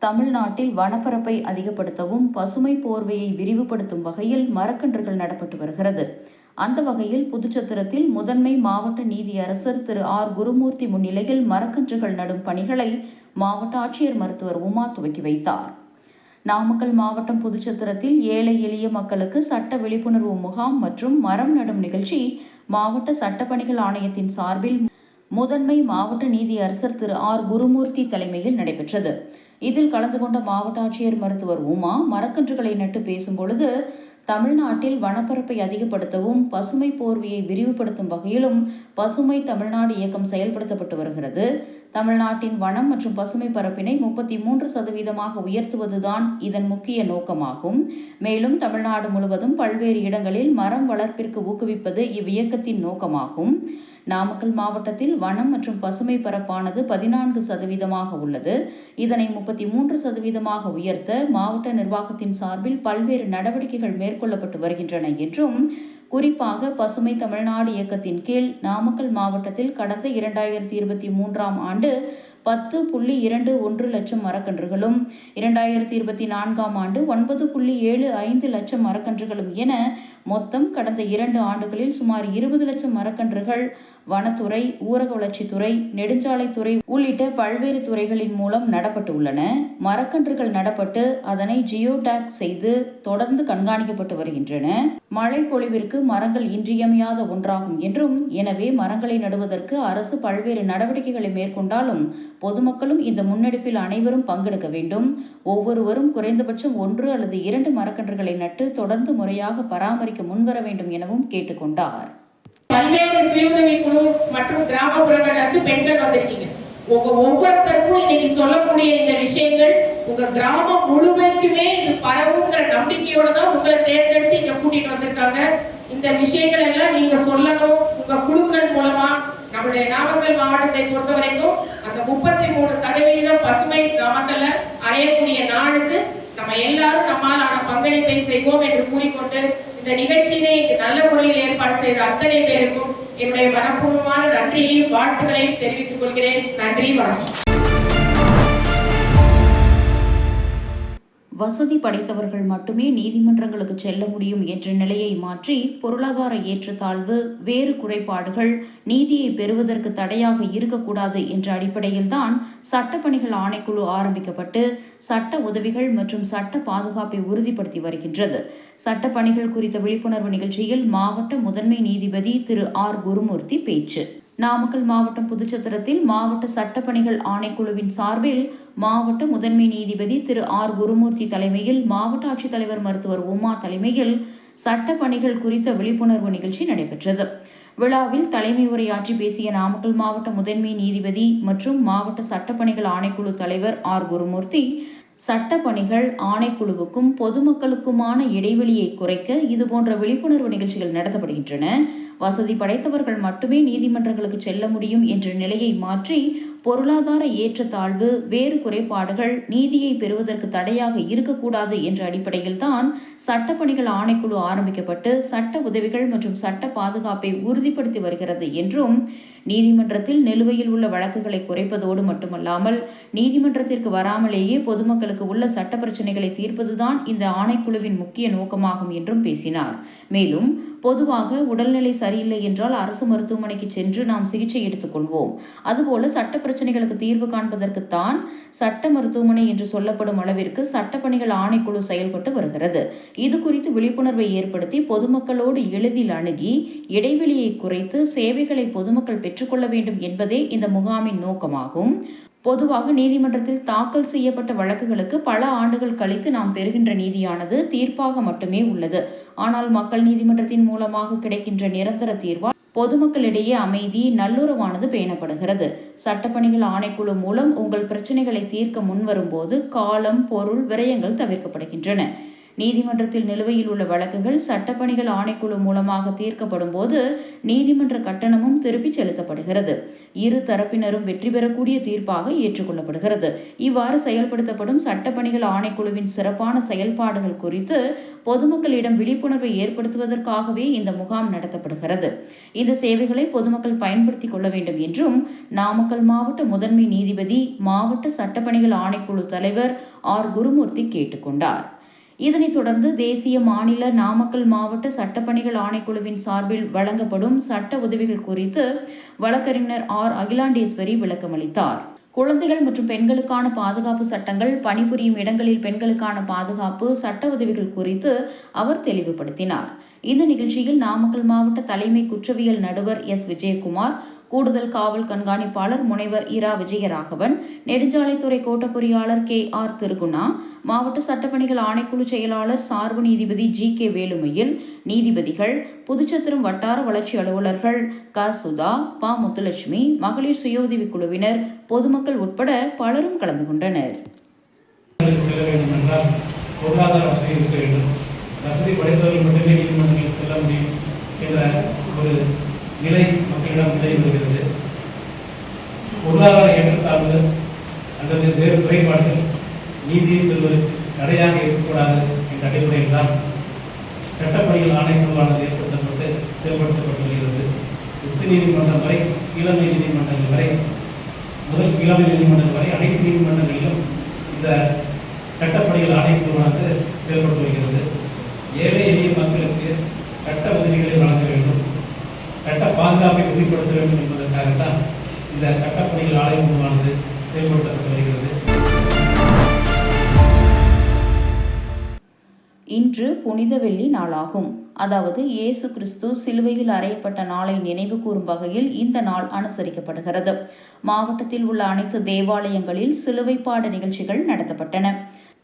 தமிழ்நாட்டில் வனப்பரப்பை அதிகப்படுத்தவும் பசுமை போர்வையை விரிவுபடுத்தும் வகையில் மரக்கன்றுகள் நடப்பட்டு வருகிறது. அந்த வகையில் புதுச்சத்திரத்தில் முதன்மை மாவட்ட நீதியரசர் திரு ஆர் குருமூர்த்தி முன்னிலையில் மரக்கன்றுகள் நடும் பணிகளை மாவட்ட ஆட்சியர் மருத்துவர் உமா துவக்கி வைத்தார். நாமக்கல் மாவட்டம் புதுச்சத்திரத்தில் ஏழை எளிய மக்களுக்கு சட்ட விழிப்புணர்வு முகாம் மற்றும் மரம் நடும் நிகழ்ச்சி மாவட்ட சட்டப்பணிகள் ஆணையத்தின் சார்பில் முதன்மை மாவட்ட நீதியரசர் திரு ஆர் குருமூர்த்தி தலைமையில் நடைபெற்றது. இதில் கலந்து கொண்ட மாவட்ட ஆட்சியர் மருத்துவர் உமா மரக்கன்றுகளை நட்டு பேசும்பொழுது, தமிழ்நாட்டில் வனப்பரப்பை அதிகப்படுத்தவும் பசுமை போர்வையை விரிவுபடுத்தும் வகையிலும் பசுமை தமிழ்நாடு இயக்கம் செயல்படுத்தப்பட்டு வருகிறது. தமிழ்நாட்டின் வனம் மற்றும் பசுமை பரப்பினை 33% உயர்த்துவதுதான் இதன் முக்கிய நோக்கமாகும். மேலும் தமிழ்நாடு முழுவதும் பல்வேறு இடங்களில் மரம் வளர்ப்பிற்கு ஊக்குவிப்பது இவ்வியக்கத்தின் நோக்கமாகும். நாமக்கல் மாவட்டத்தில் வனம் மற்றும் பசுமை பரப்பானது 14% உள்ளது. இதனை 33% உயர்த்த மாவட்ட நிர்வாகத்தின் சார்பில் பல்வேறு நடவடிக்கைகள் மேற்கொள்ளப்பட்டு வருகின்றன என்றும், குறிப்பாக பசுமை தமிழ்நாடு இயக்கத்தின் கீழ் நாமக்கல் மாவட்டத்தில் கடந்த 2023ஆம் ஆண்டு 10.21 லட்சம் மரக்கன்றுகளும், 2024ஆம் ஆண்டு 9.75 லட்சம் மரக்கன்றுகளும் என மொத்தம் கடந்த 2 ஆண்டுகளில் சுமார் 20 லட்சம் மரக்கன்றுகள் வனத்துறை, ஊரக வளர்ச்சித்துறை, நெடுஞ்சாலைத்துறை உள்ளிட்ட பல்வேறு துறைகளின் மூலம் நடப்பட்டு உள்ளன. மரக்கன்றுகள் நடப்பட்டு அதனை ஜியோ டேக் செய்து தொடர்ந்து கண்காணிக்கப்பட்டு வருகின்றன. மழை பொழிவிற்கு மரங்கள் இன்றியமையாத ஒன்றாகும் என்றும், எனவே மரங்களை நடுவதற்கு அரசு பல்வேறு நடவடிக்கைகளை மேற்கொண்டாலும் பொதுமக்களும் இந்த முன்னெடுப்பில் அனைவரும் பங்கெடுக்க வேண்டும். ஒவ்வொருவரும் குறைந்தபட்சம் 1 அல்லது 2 மரக்கன்றுகளை நட்டு தொடர்ந்து முறையாக பராமரிக்க முன்வர வேண்டும் எனவும் கேட்டுக்கொண்டார். பல்வேறு சுயஉதவி குழு மற்றும் கிராமப்புறங்கள்ல இருந்து பெண்கள் வந்திருக்கீங்க. உங்க ஒவ்வொருத்தருக்கும் இன்னைக்கு சொல்லக்கூடிய இந்த விஷயங்கள் உங்க கிராமம் முழுமைக்குமே இது பரவுங்கிற நம்பிக்கையோட தான் உங்களை தேர்ந்தெடுத்து இங்க கூட்டிட்டு வந்திருக்காங்க. இந்த விஷயங்கள் எல்லாம் நீங்க சொல்லணும். உங்க குழுக்கள் மூலமா நம்முடைய நாமக்கல் மாவட்டத்தை பொறுத்த வரைக்கும் அந்த 33% பசுமை நாமக்கல்ல அடையக்கூடிய நாளுக்கு நம்ம எல்லாரும் நம்மாலான பங்களிப்பை செய்வோம் என்று கூறிக்கொண்டு, இந்த நிகழ்ச்சியினை நல்ல முறையில் ஏற்பாடு செய்த அத்தனை பேருக்கும் என்னுடைய மனப்பூர்வமான நன்றியையும் வாழ்த்துக்களையும் தெரிவித்துக் கொள்கிறேன். நன்றி, வணக்கம். வசதி படைத்தவர்கள் மட்டுமே நீதிமன்றங்களுக்கு செல்ல முடியும் என்ற நிலையை மாற்றி பொருளாதார ஏற்றத்தாழ்வு, வேறு குறைபாடுகள் நீதியை பெறுவதற்கு தடையாக இருக்கக்கூடாது என்ற அடிப்படையில்தான் சட்டப்பணிகள் ஆணைக்குழு ஆரம்பிக்கப்பட்டு சட்ட உதவிகள் மற்றும் சட்ட பாதுகாப்பை உறுதிப்படுத்தி வருகின்றது. சட்டப்பணிகள் குறித்த விழிப்புணர்வு நிகழ்ச்சியில் மாவட்ட முதன்மை நீதிபதி திரு ஆர் குருமூர்த்தி பேச்சு. நாமக்கல் மாவட்டம் புதுச்சத்திரத்தில் மாவட்ட சட்டப்பணிகள் ஆணைக்குழுவின் சார்பில் மாவட்ட முதன்மை நீதிபதி திரு ஆர் குருமூர்த்தி தலைமையில் மாவட்ட ஆட்சித்தலைவர் மருத்துவர் உமா தலைமையில் சட்டப்பணிகள் குறித்த விழிப்புணர்வு நிகழ்ச்சி நடைபெற்றது. விழாவில் தலைமை உரையாற்றி பேசிய நாமக்கல் மாவட்ட முதன்மை நீதிபதி மற்றும் மாவட்ட சட்டப்பணிகள் ஆணைக்குழு தலைவர் ஆர் குருமூர்த்தி, சட்டப்பணிகள் ஆணைக்குழுவுக்கும் பொதுமக்களுக்குமான இடைவெளியை குறைக்க இதுபோன்ற விழிப்புணர்வு நிகழ்ச்சிகள் நடத்தப்படுகின்றன. வசதி படைத்தவர்கள் மட்டுமே நீதிமன்றங்களுக்கு செல்ல முடியும் என்ற நிலையை மாற்றி பொருளாதார ஏற்றத்தாழ்வு, வேறு குறைபாடுகள் நீதியை பெறுவதற்கு தடையாக இருக்கக்கூடாது என்ற அடிப்படையில்தான் சட்டப்பணிகள் ஆணைக்குழு ஆரம்பிக்கப்பட்டு சட்ட உதவிகள் மற்றும் சட்ட பாதுகாப்பை உறுதிப்படுத்தி வருகிறது என்றும், நீதிமன்றத்தில் நிலுவையில் உள்ள வழக்குகளை குறைப்பதோடு மட்டுமல்லாமல் நீதிமன்றத்திற்கு வராமலேயே பொதுமக்களுக்கு உள்ள சட்ட பிரச்சனைகளை தீர்ப்பதுதான் இந்த ஆணைக்குழுவின் முக்கிய நோக்கமாகும் என்றும் பேசினார். மேலும் பொதுவாக உடல்நிலை சரியில்லை என்றால் அரசு மருத்துவமனைக்கு சென்று நாம் சிகிச்சை எடுத்துக் கொள்வோம். அதுபோல சட்ட பிரச்சனைகளுக்கு தீர்வு காண்பதற்குத்தான் சட்ட மருத்துவமனை என்று சொல்லப்படும் அளவிற்கு சட்டப்பணிகள் ஆணைக்குழு செயல்பட்டு வருகிறது. இது குறித்து விழிப்புணர்வை ஏற்படுத்தி பொதுமக்களோடு எளிதில் அணுகி இடைவெளியை குறைத்து சேவைகளை பொதுமக்கள் பெற்றுக்கொள்ள வேண்டும் என்பதே இந்த முகாமின் நோக்கமாகும். பொதுவாக நீதிமன்றத்தில் தாக்கல் செய்யப்பட்ட வழக்குகளுக்கு பல ஆண்டுகள் கழித்து நாம் பெறுகின்ற நீதியானது தீர்ப்பாக மட்டுமே உள்ளது. ஆனால் மக்கள் நீதிமன்றத்தின் மூலமாக கிடைக்கின்ற நிரந்தர தீர்வால் பொதுமக்களிடையே அமைதி, நல்லுறவானது பேணப்படுகிறது. சட்டப்பணிகள் ஆணைக்குழு மூலம் உங்கள் பிரச்சனைகளை தீர்க்க முன்வரும்போது காலம், பொருள், விரயங்கள் தவிர்க்கப்படுகின்றன. நீதிமன்றத்தில் நிலுவையில் உள்ள வழக்குகள் சட்டப்பணிகள் ஆணைக்குழு மூலமாக தீர்க்கப்படும் போது நீதிமன்ற கட்டணமும் திருப்பிச் செலுத்தப்படுகிறது. இரு தரப்பினரும் வெற்றி பெறக்கூடிய தீர்ப்பாக ஏற்றுக்கொள்ளப்படுகிறது. இவ்வாறு செயல்படுத்தப்படும் சட்டப்பணிகள் ஆணைக்குழுவின் சிறப்பான செயல்பாடுகள் குறித்து பொதுமக்களிடம் விழிப்புணர்வை ஏற்படுத்துவதற்காகவே இந்த முகாம் நடத்தப்படுகிறது. இந்த சேவைகளை பொதுமக்கள் பயன்படுத்திக் கொள்ள வேண்டும் என்றும் நாமக்கல் மாவட்ட முதன்மை நீதிபதி, மாவட்ட சட்டப்பணிகள் ஆணைக்குழு தலைவர் ஆர். குருமூர்த்தி கேட்டுக்கொண்டார். இதனைத் தொடர்ந்து தேசிய, மாநில, நாமக்கல் மாவட்ட சட்டப்பணிகள் ஆணைக்குழுவின் சார்பில் வழங்கப்படும் சட்ட உதவிகள் குறித்து வழக்கறிஞர் ஆர். அகிலாண்டேஸ்வரி விளக்கமளித்தார். குழந்தைகள் மற்றும் பெண்களுக்கான பாதுகாப்பு சட்டங்கள், பணிபுரியும் இடங்களில் பெண்களுக்கான பாதுகாப்பு, சட்ட உதவிகள் குறித்து அவர் தெளிவுபடுத்தினார். இந்த நிகழ்ச்சியில் நாமக்கல் மாவட்ட தலைமை குற்றவியல் நடுவர் எஸ். விஜயகுமார், கூடுதல் காவல் கண்காணிப்பாளர் முனைவர் இரா. விஜயராகவன், நெடுஞ்சாலைத்துறை கோட்ட பொறியாளர் கே. ஆர். திருகுணா, மாவட்ட சட்டப்பணிகள் ஆணைக்குழு செயலாளர் சார்பு நீதிபதி ஜி. கே. வேலுமயில், நீதிபதிகள், புதுச்சத்திரம் வட்டார வளர்ச்சி அலுவலர்கள் க. சுதா, ப. முத்துலட்சுமி, மகளிர் சுய உதவி குழுவினர், பொதுமக்கள் உட்பட பலரும் கலந்து கொண்டனர். வசதி படைத்தவர்கள் மட்டுமே நீதிமன்றங்களில் செல்ல முடியும் என்ற ஒரு நிலை மக்களிடம் நிலை வருகிறது. பொருளாதார ஏற்றத்தாழ்வு அல்லது வேறு குறைபாடுகள் நீதியை பெறுவதற்கு தடையாக இருக்கக்கூடாது என்ற அடிப்படையில் தான் சட்டப்பணிகள் ஆணைக்குழுவானது ஏற்படுத்தப்பட்டு செயல்படுத்தப்பட்டு வருகிறது. உச்ச நீதிமன்றம் வரை, கீழமை நீதிமன்றங்கள் வரை, முதல் கீழமை நீதிமன்றம் வரை அனைத்து நீதிமன்றங்களிலும் இந்த சட்டப்பணிகள் ஆணைக்குழுவானது செயல்பட்டு வருகிறது. ஏழை எளிய மக்களுக்கு சட்ட உதவிகளை வழங்க வேண்டும், சட்ட பாதுகாப்பை உறுதிப்படுத்த வேண்டும் என்பதற்காகத்தான் இந்த சட்டப்பணிகள் ஆணைக்குழுவானது செயல்படுத்தப்பட்டு வருகிறது. இன்று புனித வெள்ளி நாளாகும். அதாவது இயேசு கிறிஸ்து சிலுவையில் அறையப்பட்ட நாளை நினைவு கூறும் வகையில் இந்த நாள் அனுசரிக்கப்படுகிறது. மாவட்டத்தில் உள்ள அனைத்து தேவாலயங்களில் சிலுவைப்பாட நிகழ்ச்சிகள் நடத்தப்பட்டன.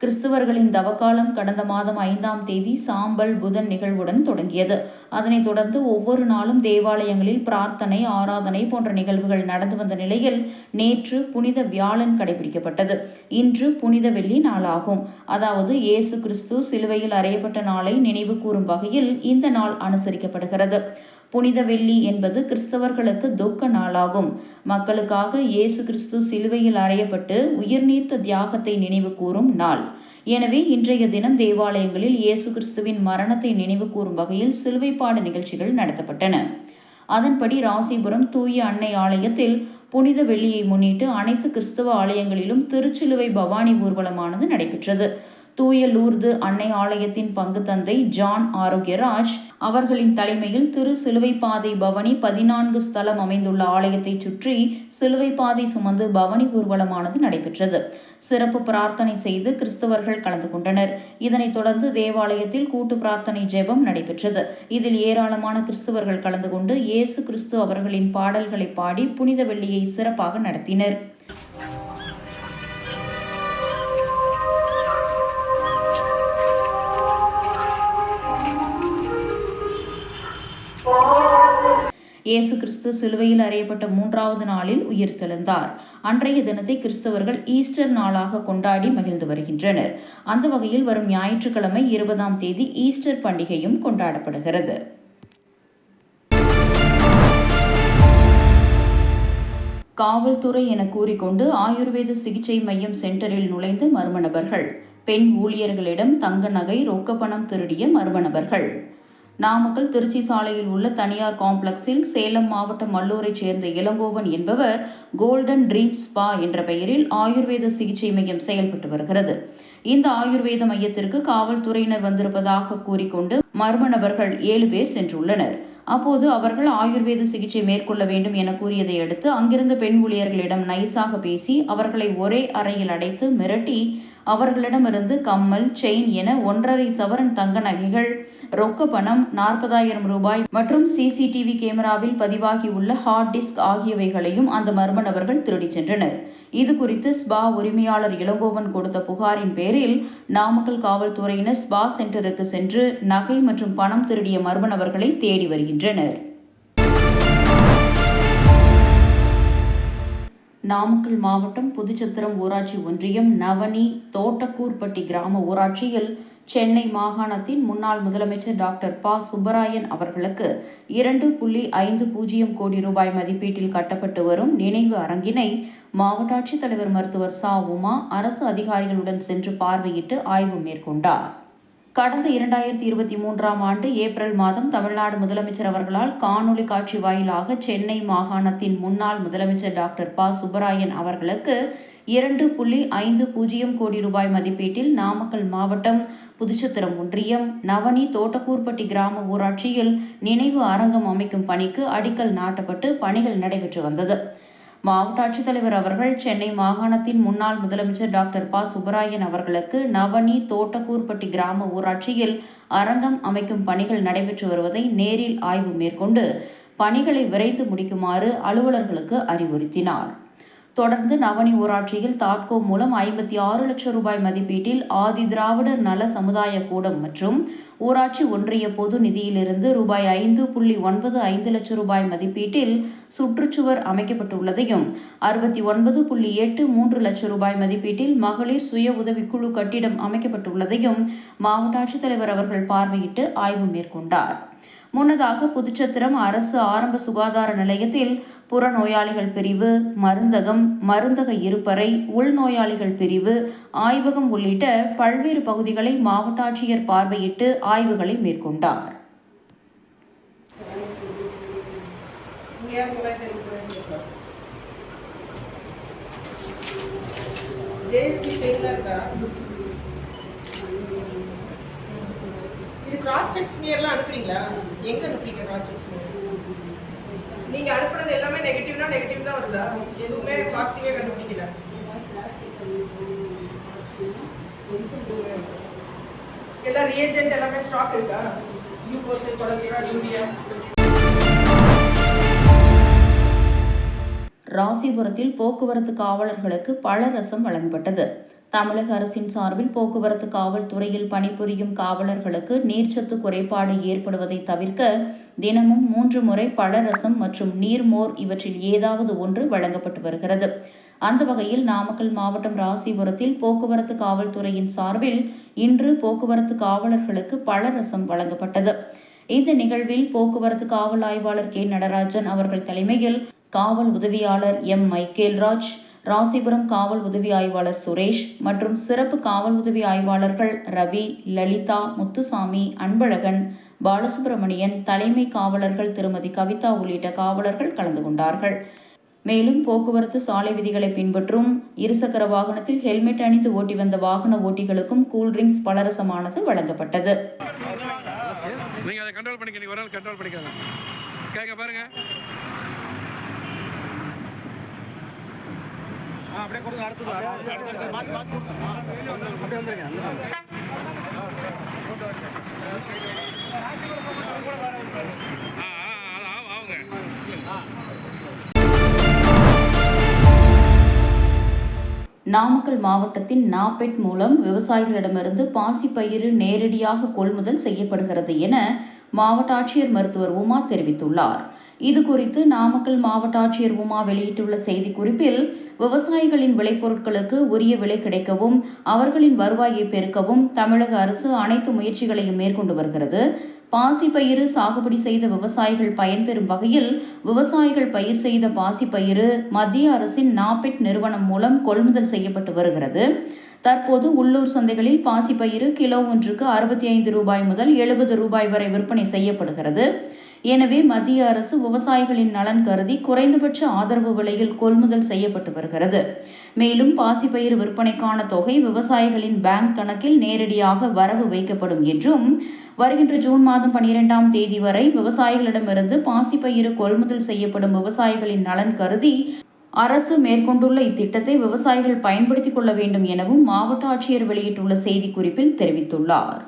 கிறிஸ்தவர்களின் தவக்காலம் கடந்த மாதம் 5ஆம் தேதி சாம்பல் புதன் நிகழ்வுடன் தொடங்கியது. அதனைத் தொடர்ந்து ஒவ்வொரு நாளும் தேவாலயங்களில் பிரார்த்தனை, ஆராதனை போன்ற நிகழ்வுகள் நடந்து வந்த நிலையில் நேற்று புனித வியாழன் கடைபிடிக்கப்பட்டது. இன்று புனித வெள்ளி நாளாகும். அதாவது இயேசு கிறிஸ்து சிலுவையில் அறையப்பட்ட நாளை நினைவு கூறும் வகையில் இந்த நாள் அனுசரிக்கப்படுகிறது. புனித வெள்ளி என்பது கிறிஸ்தவர்களுக்கு துக்க நாளாகும். மக்களுக்காக இயேசு கிறிஸ்து சிலுவையில் அறையப்பட்டு உயிர்நீத்த தியாகத்தை நினைவு கூறும் நாள். எனவே இன்றைய தினம் தேவாலயங்களில் இயேசு கிறிஸ்துவின் மரணத்தை நினைவு கூறும் வகையில் சிலுவைப்பாடு நிகழ்ச்சிகள் நடத்தப்பட்டன. அதன்படி ராசிபுரம் தூய அன்னை ஆலயத்தில் புனித வெள்ளியை முன்னிட்டு அனைத்து கிறிஸ்தவ ஆலயங்களிலும் திருச்சிலுவை பவானி ஊர்வலமானது நடைபெற்றது. தூய லூர்து அன்னை ஆலயத்தின் பங்கு தந்தை ஜான் ஆரோக்கியராஜ் அவர்களின் தலைமையில் திரு சிலுவைப்பாதை பவனி 14 ஸ்தலம் அமைந்துள்ள ஆலயத்தை சுற்றி சிலுவைப்பாதை சுமந்து பவனி ஊர்வலமானது நடைபெற்றது. சிறப்பு பிரார்த்தனை செய்து கிறிஸ்தவர்கள் கலந்து கொண்டனர். இதனைத் தொடர்ந்து தேவாலயத்தில் கூட்டு பிரார்த்தனை ஜெபம் நடைபெற்றது. இதில் ஏராளமான கிறிஸ்தவர்கள் கலந்து கொண்டு இயேசு கிறிஸ்து அவர்களின் பாடல்களை பாடி புனித வெள்ளியை சிறப்பாக நடத்தினர். இயேசு கிறிஸ்து சிலுவையில் அறையப்பட்ட 3வது நாளில் உயிர்த்தெழுந்தார். அன்றைய தினத்தை கிறிஸ்தவர்கள் ஈஸ்டர் நாளாக கொண்டாடி மகிழ்ந்து வருகின்றனர். அந்த வகையில் வரும் ஞாயிற்றுக்கிழமை 20ஆம் தேதி ஈஸ்டர் பண்டிகையும் கொண்டாடப்படுகிறது. காவல்துறை என கூறிக்கொண்டு ஆயுர்வேத சிகிச்சை மையம் சென்டரில் நுழைந்த மர்ம நபர்கள், பெண் ஊழியர்களிடம் தங்க நகை, ரொக்கப்பணம் திருடிய மர்ம நபர்கள். நாமக்கல் திருச்சி சாலையில் உள்ள தனியார் காம்ப்ளெக்ஸில் சேலம் மாவட்டம் மல்லூரைச் சேர்ந்த இளங்கோவன் என்பவர் கோல்டன் ட்ரீம் ஸ்பா என்ற பெயரில் ஆயுர்வேத சிகிச்சை மையம் செயல்பட்டு வருகிறது. இந்த ஆயுர்வேத மையத்திற்கு காவல்துறையினர் வந்திருப்பதாக கூறிக்கொண்டு மர்ம நபர்கள் 7 பேர் சென்றுள்ளனர். அப்போது அவர்கள் ஆயுர்வேத சிகிச்சை மேற்கொள்ள வேண்டும் என கூறியதை அடுத்து அங்கிருந்த பெண் ஊழியர்களிடம் நைசாக பேசி அவர்களை ஒரே அறையில் அடைத்து மிரட்டி அவர்களிடமிருந்து கம்மல், செயின் என 1.5 சவரன் தங்க நகைகள், ரொக்க பணம், 40,000 ரூபாய் மற்றும் சிசிடிவி கேமராவில் பதிவாகியுள்ள ஹார்ட் டிஸ்க் ஆகியவைகளையும் அந்த மர்ம நபர்கள் திருடிச் சென்றனர். இதுகுறித்து ஸ்பா உரிமையாளர் இளங்கோவன் கொடுத்த புகாரின் பேரில் நாமக்கல் காவல்துறையினர் ஸ்பா சென்டருக்கு சென்று நகை மற்றும் பணம் திருடிய மர்ம நபர்களை தேடி வருகின்றனர். நாமக்கல் மாவட்டம் புதுச்சத்திரம் ஊராட்சி ஒன்றியம் நவனி தோட்டக்கூர்பட்டி கிராம ஊராட்சியில் சென்னை மாகாணத்தின் முன்னாள் முதலமைச்சர் டாக்டர் ப. சுப்பராயன் அவர்களுக்கு 2.50 கோடி ரூபாய் மதிப்பீட்டில் கட்டப்பட்டு வரும் நினைவு அரங்கினை மாவட்ட ஆட்சித்தலைவர் மருத்துவர் ச. உமா அரசு அதிகாரிகளுடன் சென்று பார்வையிட்டு ஆய்வு மேற்கொண்டார். கடந்த 2023ஆம் ஆண்டு ஏப்ரல் மாதம் தமிழ்நாடு முதலமைச்சர் அவர்களால் காணொலி காட்சி வாயிலாக சென்னை மாகாணத்தின் முன்னாள் முதலமைச்சர் டாக்டர் ப. சுப்பராயன் அவர்களுக்கு 2.50 கோடி ரூபாய் மதிப்பீட்டில் நாமக்கல் மாவட்டம் புதுச்சத்திரம் ஒன்றியம் நவனி தோட்டக்கூர்பட்டி கிராம ஊராட்சியில் நினைவு அரங்கம் அமைக்கும் பணிக்கு அடிக்கல் நாட்டப்பட்டு பணிகள் நடைபெற்று வந்தது. மாவட்ட ஆட்சித்தலைவர் அவர்கள் சென்னை மாகாணத்தின் முன்னாள் முதலமைச்சர் டாக்டர் ப. சுப்பராயன் அவர்களுக்கு நவனி தோட்டக்கூர்பட்டி கிராம ஊராட்சியில் அரங்கம் அமைக்கும் பணிகள் நடைபெற்று வருவதை நேரில் ஆய்வு மேற்கொண்டு பணிகளை விரைந்து முடிக்குமாறு அலுவலர்களுக்கு அறிவுறுத்தினார். தொடர்ந்து நவனி ஊராட்சியில் தாட்கோ மூலம் 56 லட்சம் ரூபாய் மதிப்பீட்டில் ஆதி திராவிடர் நல சமுதாய கூடம் மற்றும் ஊராட்சி ஒன்றிய பொது நிதியிலிருந்து ரூபாய் 5.95 லட்சம் ரூபாய் மதிப்பீட்டில் சுற்றுச்சுவர் அமைக்கப்பட்டுள்ளதையும் 69.83 லட்சம் ரூபாய் மதிப்பீட்டில் மகளிர் சுய உதவிக்குழு கட்டிடம் அமைக்கப்பட்டுள்ளதையும் மாவட்ட ஆட்சித்தலைவர் அவர்கள் பார்வையிட்டு ஆய்வு மேற்கொண்டார். முன்னதாக புதுச்சத்திரம் அரசு ஆரம்ப சுகாதார நிலையத்தில் புறநோயாளிகள் பிரிவு, மருந்தகம், மருந்தக இருப்பறை, உள்நோயாளிகள் பிரிவு, ஆய்வகம் உள்ளிட்ட பல்வேறு பகுதிகளை மாவட்ட ஆட்சியர் பார்வையிட்டு ஆய்வுகளை மேற்கொண்டார். இது கிராஸ் செக் ஸ்மியர்லாம் அனுப்புறீங்களா? எங்க அனுப்புறீங்க கிராஸ் செக் ஸ்மியர்? நீங்க அனுப்புறது எல்லாமே நெகட்டிவ்னா நெகட்டிவ் தான் வருதா? எதுவுமே பாசிட்டிவே கண்டுபிடிக்கல. எல்லா ரியேஜென்ட் எல்லாமே ஸ்டாக் இருக்கா? Glucose, cholesterol, urea. ராசிபுரத்தில் போக்குவரத்து காவலர்களுக்கு பழரசம் வழங்கப்பட்டது. தமிழக அரசின் சார்பில் போக்குவரத்து காவல்துறையில் பணிபுரியும் காவலர்களுக்கு நீர்ச்சத்து குறைபாடு ஏற்படுவதை தவிர்க்க தினமும் 3 முறை பழரசம் மற்றும் நீர்மோர் இவற்றில் ஏதாவது ஒன்று வழங்கப்பட்டு வருகிறது. அந்த வகையில் நாமக்கல் மாவட்டம் ராசிபுரத்தில் போக்குவரத்து காவல்துறையின் சார்பில் இன்று போக்குவரத்து காவலர்களுக்கு பழரசம் வழங்கப்பட்டது. இந்த நிகழ்வில் போக்குவரத்து காவல் ஆய்வாளர் கே. நடராஜன் அவர்கள் தலைமையில் காவல் உதவியாளர் எம். மைக்கேல்ராஜ், ராசிபுரம் காவல் உதவி ஆய்வாளர் சுரேஷ் மற்றும் சிறப்பு காவல் உதவி ஆய்வாளர்கள் ரவி, லலிதா, முத்துசாமி, அன்பழகன், பாலசுப்பிரமணியன், தலைமை காவலர்கள் திருமதி கவிதா உள்ளிட்ட காவலர்கள் கலந்து கொண்டார்கள். மேலும் போக்குவரத்து சாலை விதிகளை பின்பற்றும் இருசக்கர வாகனத்தில் ஹெல்மெட் அணிந்து ஓட்டி வந்த வாகன ஓட்டிகளுக்கும் கூல்ட்ரிங்க்ஸ் பலரசமானது வழங்கப்பட்டது. அப்படியே கொடுங்க. அடுத்து நாமக்கல் மாவட்டத்தின் நாபெட் மூலம் விவசாயிகளிடமிருந்து பாசிப்பயிறு நேரடியாக கொள்முதல் செய்யப்படுகிறது என மாவட்ட ஆட்சியர் மருத்துவர் உமா தெரிவித்துள்ளார். இதுகுறித்து நாமக்கல் மாவட்ட ஆட்சியர் உமா வெளியிட்டுள்ள செய்திக்குறிப்பில், விவசாயிகளின் விளைபொருட்களுக்கு உரிய விலை கிடைக்கவும் அவர்களின் வருவாயை பெருக்கவும் தமிழக அரசு அனைத்து முயற்சிகளையும் மேற்கொண்டு வருகிறது. பாசிப்பயிறு சாகுபடி செய்த விவசாயிகள் பயன்பெறும் வகையில் விவசாயிகள் பயிர் செய்த பாசிப்பயிறு மத்திய அரசின் நாபெட் நிறுவனம் மூலம் கொள்முதல் செய்யப்பட்டு வருகிறது. தற்போது உள்ளூர் சந்தைகளில் பாசிப்பயிறு கிலோ ஒன்றுக்கு 65 ரூபாய் முதல் 70 ரூபாய் வரை விற்பனை செய்யப்படுகிறது. எனவே மத்திய அரசு விவசாயிகளின் நலன் கருதி குறைந்தபட்ச ஆதரவு விலையில் கொள்முதல் செய்யப்பட்டு வருகிறது. மேலும் பாசிப்பயிறு விற்பனைக்கான தொகை விவசாயிகளின் பேங்க் கணக்கில் நேரடியாக வரவு வைக்கப்படும் என்றும், வருகின்ற ஜூன் மாதம் 12ஆம் தேதி வரை விவசாயிகளிடமிருந்து பாசிப்பயிறு கொள்முதல் செய்யப்படும் விவசாயிகளின் நலன் கருதி அரசு மேற்கொண்டுள்ள இத்திட்டத்தை விவசாயிகள் பயன்படுத்திக் கொள்ள வேண்டும் எனவும் மாவட்ட ஆட்சியர் வெளியிட்டுள்ள செய்திக்குறிப்பில் தெரிவித்துள்ளார்.